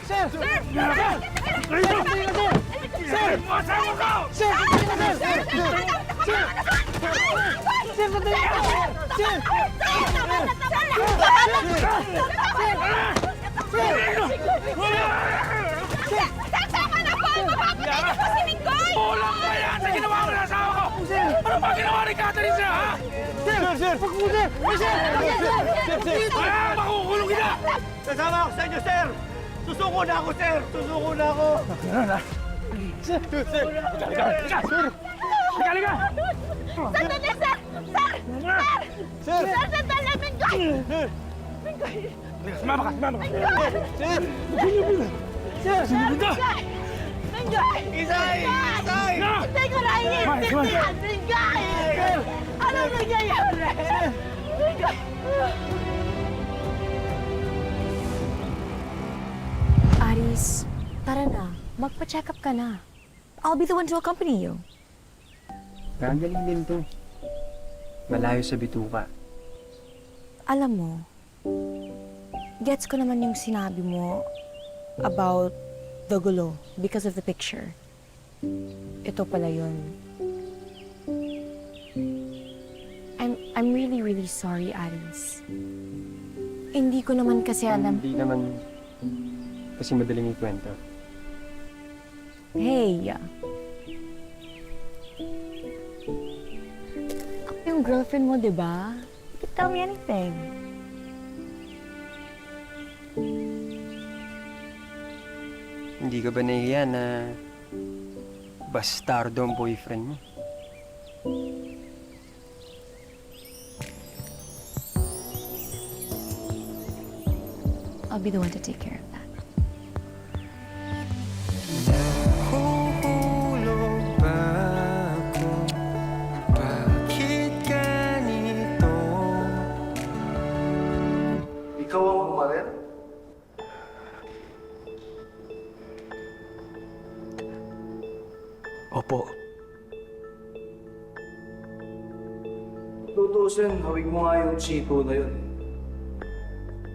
Sir! Sir! Sir! Asawa ko! Sir! Tama na po! Mapapatay niyo po si Minggoy! Kulang ba yan sa ginawa mo ng asawa ko? Ano ba ginawa ni Catherine sa'yo, ha? Sir! Wag mo, sir! Sir! Makukulong kita! Sasama ako sa inyo, sir! Susuko na ako, sir! Susuko na ako! Sir! Halika! Halika! Sandali, sir! Sir! Sir, sandali, Minggoy! Minggoy! Sumama ka! Sir! Minggoy! Isay! Isay! Hindi ko na iintindihan, Minggoy! Ano nangyayari? Minggoy! Aris, tara na. Magpa-check up ka na. I'll be the one to accompany you. Gagaling din to. Malayo sa bituka. Alam mo, gets ko naman yung sinabi mo about the gulo because of the picture. Ito pala yun. I'm really, really sorry, Aris. Hindi ko naman kasi alam. Hindi naman kasi madaling ikwento. Hey! Ako yung girlfriend mo, di ba? You can tell me anything. Hindi ka ba nahiya na bastardo ang boyfriend mo? I'll be the one to take care of that. Huhulog ba ako? Bakit ganito? Ikaw ang umarin? Opo. Tutusin, hawig mo nga yung chipo na yun.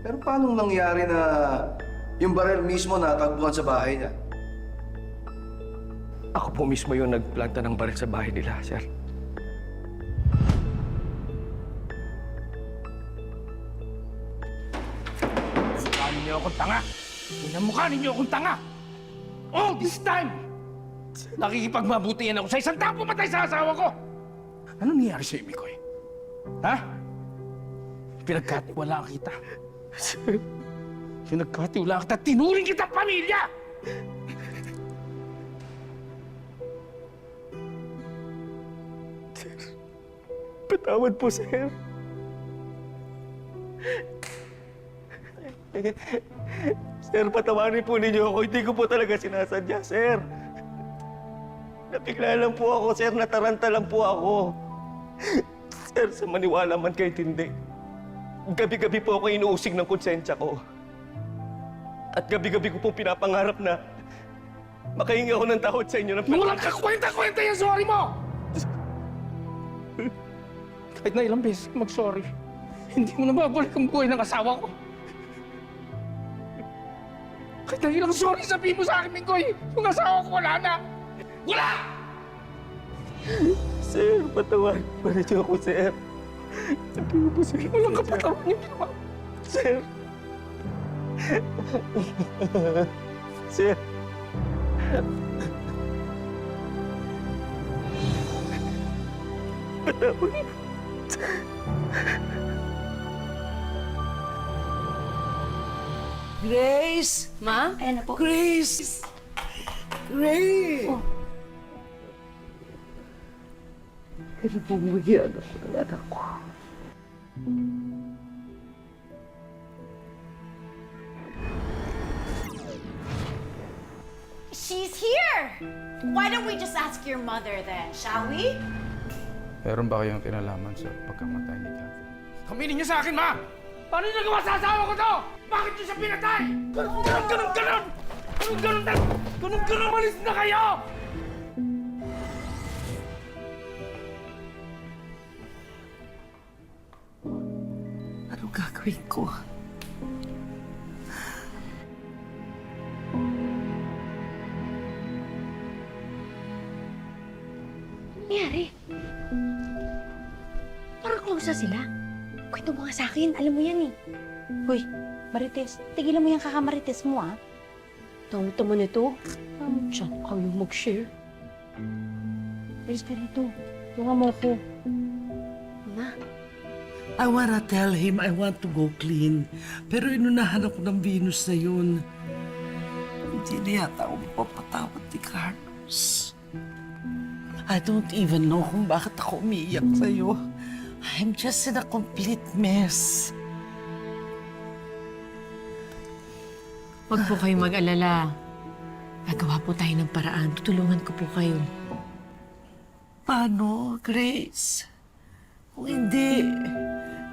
Pero paano nangyari na yung barel mismo natagpuan sa bahay niya? Ako po mismo yung nagplanta ng baril sa bahay nila, sir. Mukha ninyo akong tanga! Minamukha ninyo akong tanga! All this time! Nakikipagmabutihan ako sa isang tao pumatay sa asawa ko! Ano nangyari sa'yo, Mikoy? Ha? Pinagkatiwalaan kita. Pinagkatiwalaan kita, tinuring kita pamilya! Patawad po, sir. Sir, patawarin po ninyo ako. Hindi ko po talaga sinasadya, sir. Nabigla lang po ako, sir. Nataranta lang po ako. Sir, sa maniwala man kahit hindi. Gabi-gabi po ako inuusig ng konsensya ko. At gabi-gabi ko pong pinapangarap na makahingi ako ng tawad sa inyo ng Walang kakwenta-kwenta yung sorry mo! Kahit na ilang beses mag-sorry, hindi mo na babalik ang buhay ng asawa ko. Kahit na ilang sorry sabihin mo sa akin, Minggoy, yung asawa ko wala na! Wala! Sir, patawarin pa rin niyo ako, sir. Sabihin mo po, sir. Walang kapatawan yung ginawa. Sir. Sir. Patawarin. Grace! Ma? Ayan na po. Grace! Grace! Oh. Ano pong bigyan ako ng anak ko? She's here! Why don't we just ask your mother then, shall we? Meron ba kayong kinalaman sa pagkamatay ni Catherine? Kaminin niyo sa akin, ma! Paano niyo nagawa sa asawa ko to? Bakit niyo siya pinatay? Ganun! Malis na kayo! Anong gagawin ko? nangyari? Parang close na sila. Kwento mo nga sa akin, alam mo yan eh. Hoy, Marites, tigilan mo yung kakamarites mo ah. Tama nito. Diyan kayo mag-share. Please ka rito. Tunga mo ako. Ma. I wanna tell him I want to go clean. Pero inunahan ako ng Venus na yun. Hindi na yata ako mapapatawad ni Carlos. I don't even know kung bakit ako umiiyak sa'yo. I'm just in a complete mess. Huwag po kayong mag-alala. Gagawa po tayo ng paraan. Tutulungan ko po kayo. Paano, Grace? Kung hindi,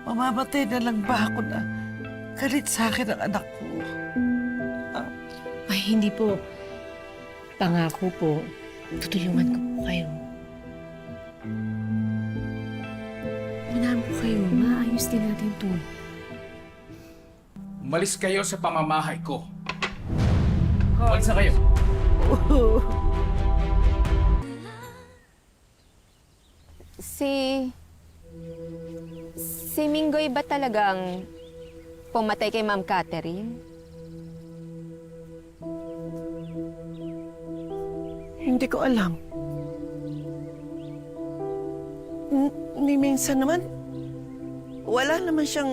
mamamatay na lang ba ako na galit sa akin ang anak ko? Ay, hindi po. Pangako po. Tutulungan ko po kayo. Manahan po kayo. Maayos din natin to. Umalis kayo sa pamamahay ko. Umalis na kayo. Si Minggoy ba talagang pumatay kay Ma'am Catherine? Hindi ko alam. Ni minsan naman, wala naman siyang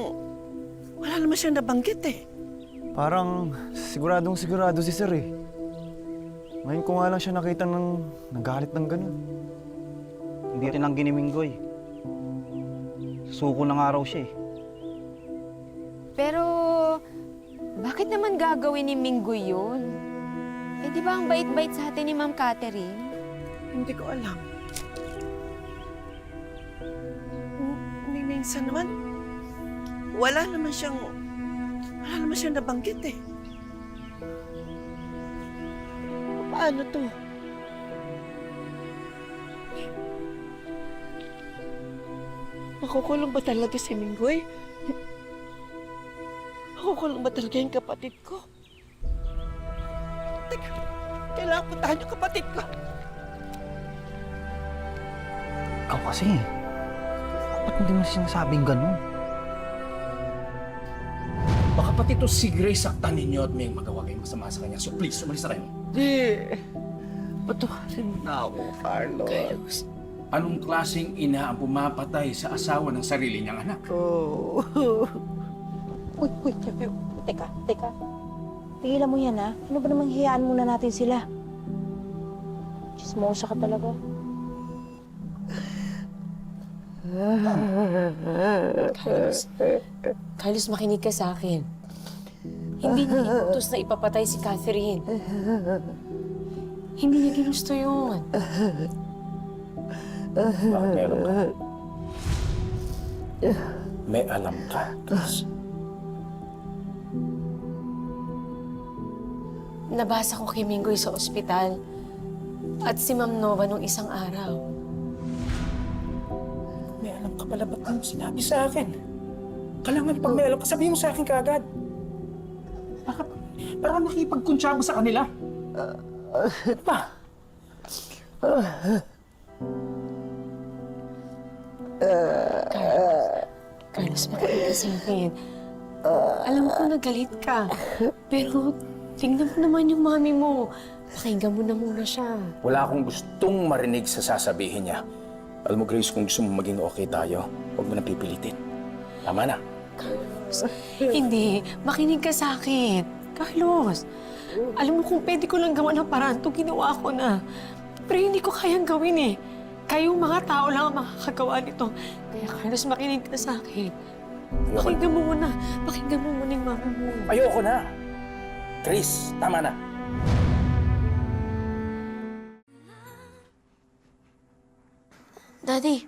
nabanggit eh. Parang siguradong sigurado si Sir eh. Ngayon ko nga lang siya nakita ng nagalit ng ganun. Hindi tinanggi ni Minggoy. Suko na nga raw siya eh. Pero, bakit naman gagawin ni Minggoy yun? Eh, di ba ang bait-bait sa atin ni Ma'am Catherine? Hindi ko alam. Ni minsan naman, wala naman siyang nabanggit eh. Paano to? Makukulong ba talaga si Minggoy? Makukulong ba talaga yung kapatid ko? Teka, kailangan puntahan yung kapatid ko. Ikaw kasi. Ba't hindi mo sinasabing ganun? Baka pati to si Grace saktan ninyo at may magawa kayong masama sa kanya. So please, umalis na kayo. Di. Patuharin mo na ako, Carlos. Anong klaseng ina ang pumapatay sa asawa ng sarili niyang anak? Oh. Uy, teka. Tigilan mo yan, ha? Ano ba namang hiyaan muna natin sila? Chismosa ka talaga. Carlos, makinig ka sa akin. Hindi niya inutos na ipapatay si Catherine. Hindi niya ginusto yun. Bakit meron ka? May alam ka, Grace. Nabasa ko kay Minggoy sa ospital at si Ma'am Nova nung isang araw. May alam ka pala, ba't mo sinabi sa akin? Kailangan pag may alam ka, sabihin mo sa akin kaagad. Bakit? Parang nakipagkuntsaba sa kanila. Pa? Carlos, makinig ka sa akin. Alam ko nagalit ka, pero tingnan mo naman yung mami mo. Pakinggan mo na muna siya. Wala akong gustong marinig sa sasabihin niya. Alam mo, Grace, kung gusto mo maging okay tayo, huwag mo na pipilitin. Tama na. Carlos, hindi. Makinig ka sa akin. Carlos, alam mo kung pwede ko lang gawa ng paraan, to ginawa ko na. Pero hindi ko kayang gawin eh. Kayong mga tao lang ang makakagawa nito. Kaya Carlos, makinig ka sa akin. Pakinggan mo muna. Pakinggan mo muna yung mama mo. Ayoko na. Grace, tama na. Daddy,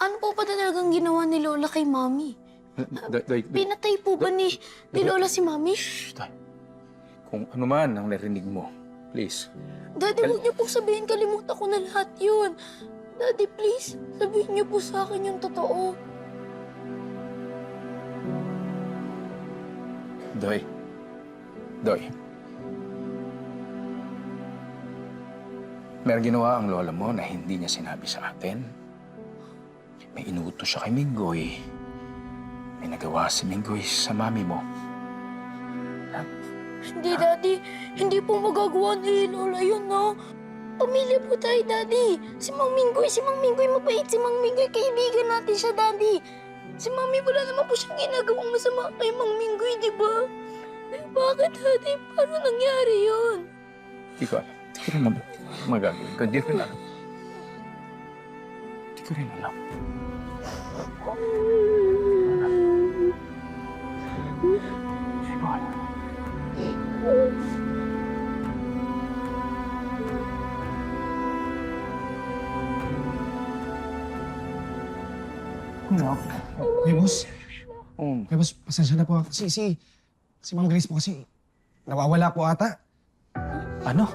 ano po ba talagang ginawa ni Lola kay Mami? Pinatay po ba ni Lola si Mami? Kung ano man ang narinig mo, please. Daddy, huwag niyo po sabihin, kalimutan ko na lahat yun. Daddy, please, sabihin niyo po sa akin yung totoo. Doy. Meron ginawa ang lola mo na hindi niya sinabi sa atin. May inuutos siya kay Minggoy. May nagawa si Minggoy sa mami mo. Hindi, Daddy. Hindi po magagawa ni Lola yun, no? Pamilya po tayo, Daddy. Si Mang Minggoy mabait. Si Mang Minggoy, kaibigan natin siya, Daddy. Si Mami, wala naman po siyang ginagawang masama kay Mang Minggoy, di ba? Eh, bakit, Daddy? Paano nangyari yun? Hindi ko alam. Hindi ko rin alam magagawin ko. Hindi ko rin alam. Hindi ko rin alam. Hindi ko alam. Ano? Hey, boss. Hey, boss, pasensya na po. Si Ma'am Grace po kasi nawawala po ata. Ano?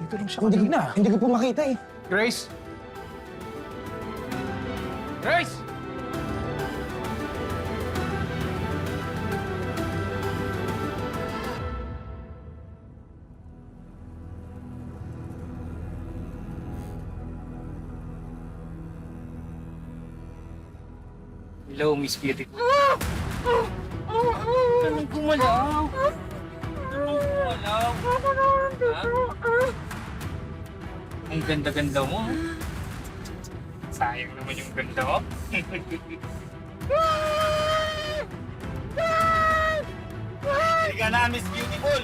Dito lang siya kanina. Hindi ko po makita eh. Grace? Grace! Hello, Miss Beautiful. Anong gumalaw? Ang ganda-ganda mo. Sayang naman yung ganda mo. Higa na, Miss Beautiful!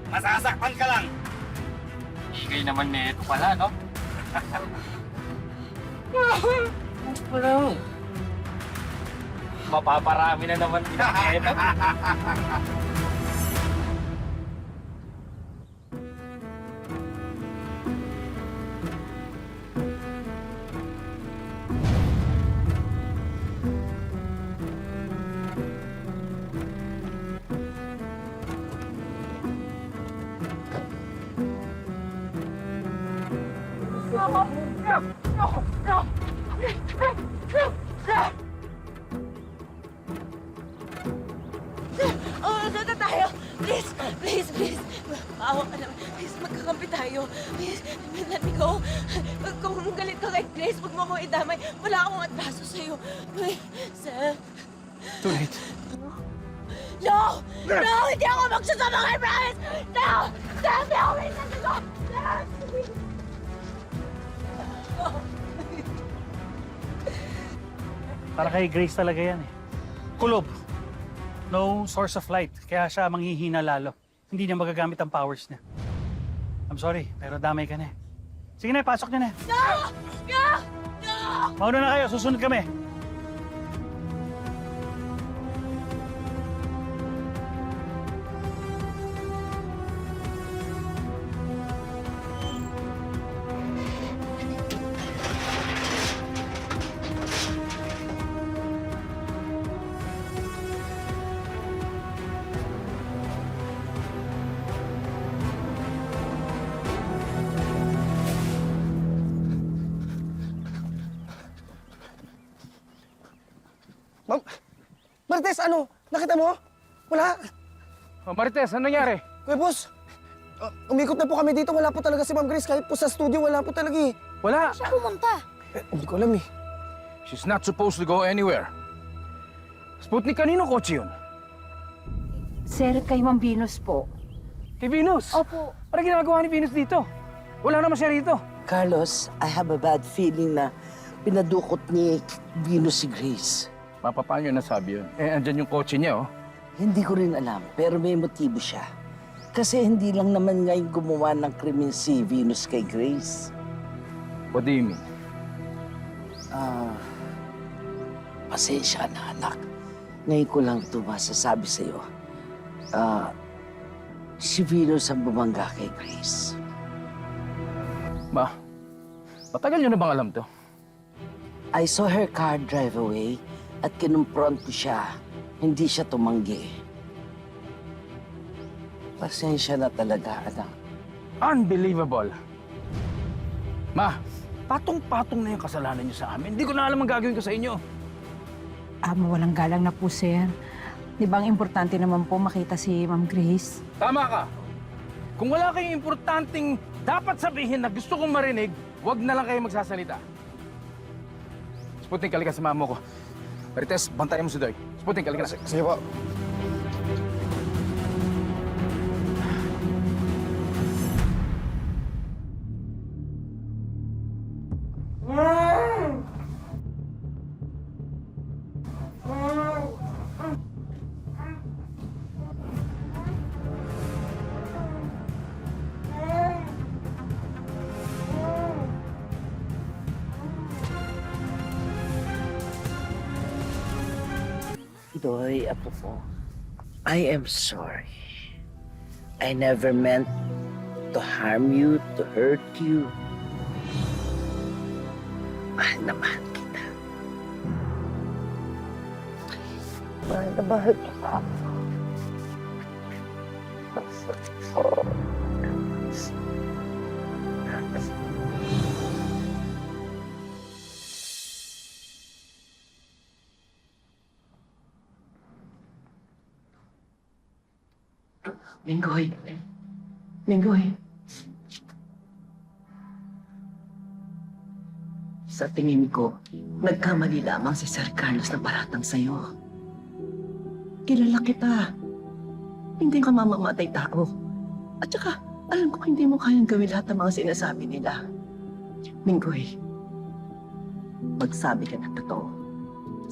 Masasaktan ka lang! Higay naman na ito pala, no? Wala. Mapaparami na naman din ang ito. Oh, doon na tayo. Please, please, please. Maawa ka naman. Please, magkakampi tayo. Please, let me go. Kung galit ka kay Grace, huwag mo akong idamay. Wala akong atraso sa'yo. Please, sir. Too late. No! No! Hindi ako magsasama kay Bryce! No! No! Hindi ako may sasama! No! Para kay Grace talaga yan eh. Kulob. No source of light. Kaya siya manghihina lalo. Hindi niya magagamit ang powers niya. I'm sorry, pero damay ka na eh. Sige na, pasok niyo na. No! No! No! Mauna na kayo, susunod kami. Ma'am, Marites, ano? Nakita mo? Wala. Oh, Marites, ano nangyari? Kuya boss, umikot na po kami dito. Wala po talaga si Ma'am Grace. Kahit po sa studio, wala po talaga eh. Wala. Siya pumunta. Hindi ko alam eh. She's not supposed to go anywhere. Sputnik, kanino kotse yun? Sir, kay Ma'am Venus po. Kay Venus? Opo. Ano ginagawa ni Venus dito? Wala naman siya rito. Carlos, I have a bad feeling na pinadukot ni Venus si Grace. Papa, paano yun nasabi yun? Eh, andyan yung kotse niya, oh. Hindi ko rin alam, pero may motibo siya. Kasi hindi lang naman ngayon gumawa ng krimen si Venus kay Grace. What do you mean? Pasensya na, anak. Ngayon ko lang ito masasabi sa'yo. Si Venus ang bumangga kay Grace. Ma, matagal nyo na bang alam to? I saw her car drive away at kinumpron ko siya. Hindi siya tumanggi. Pasensya na talaga, anak. Unbelievable. Ma, patong-patong na yung kasalanan niyo sa amin. Hindi ko na alam ang gagawin ko sa inyo. Walang galang na po, sir. Di ba ang importante naman po makita si Ma'am Grace? Tama ka. Kung wala kayong importanteng dapat sabihin na gusto kong marinig, huwag na lang kayo magsasalita. Sputnik, halika, samahan mo ko. Marites, bantayan mo si Doy. Sputnik, halika na. Sige po. Doy, apo ko. I am sorry. I never meant to harm you, to hurt you. Mahal na mahal kita. Mahal na mahal kita. Minggoy. Minggoy. Sa tingin ko, nagkamali lamang si Sir Carlos na paratang sa'yo. Kilala kita. Hindi ka mamamatay tao. At saka, alam ko hindi mo kayang gawin lahat ng mga sinasabi nila. Minggoy, magsabi ka ng totoo.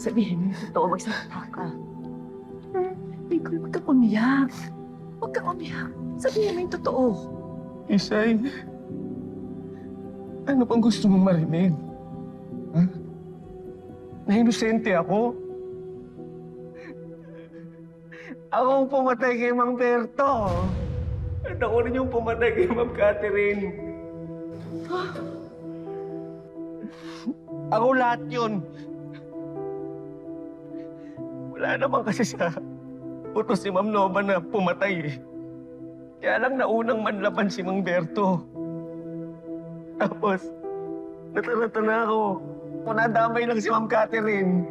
Sabihin mo yung totoo, magsalita ka. Minggoy, huwag kang umiyak. Huwag kang umiyak. Sabihin mo yung totoo. Isay, ano pang gusto mong marinig? Ha? Na inosente ako? Ako ang pumatay kay Mang Berto. At ako rin yung pumatay kay Ma'am Catherine. Ako lahat yun. Wala naman kasi sa utos si Ma'am Nova na pumatay eh. Kaya lang naunang manlaban si Mang Berto. Tapos, nataranta na ako. Nadamay lang si Ma'am Catherine.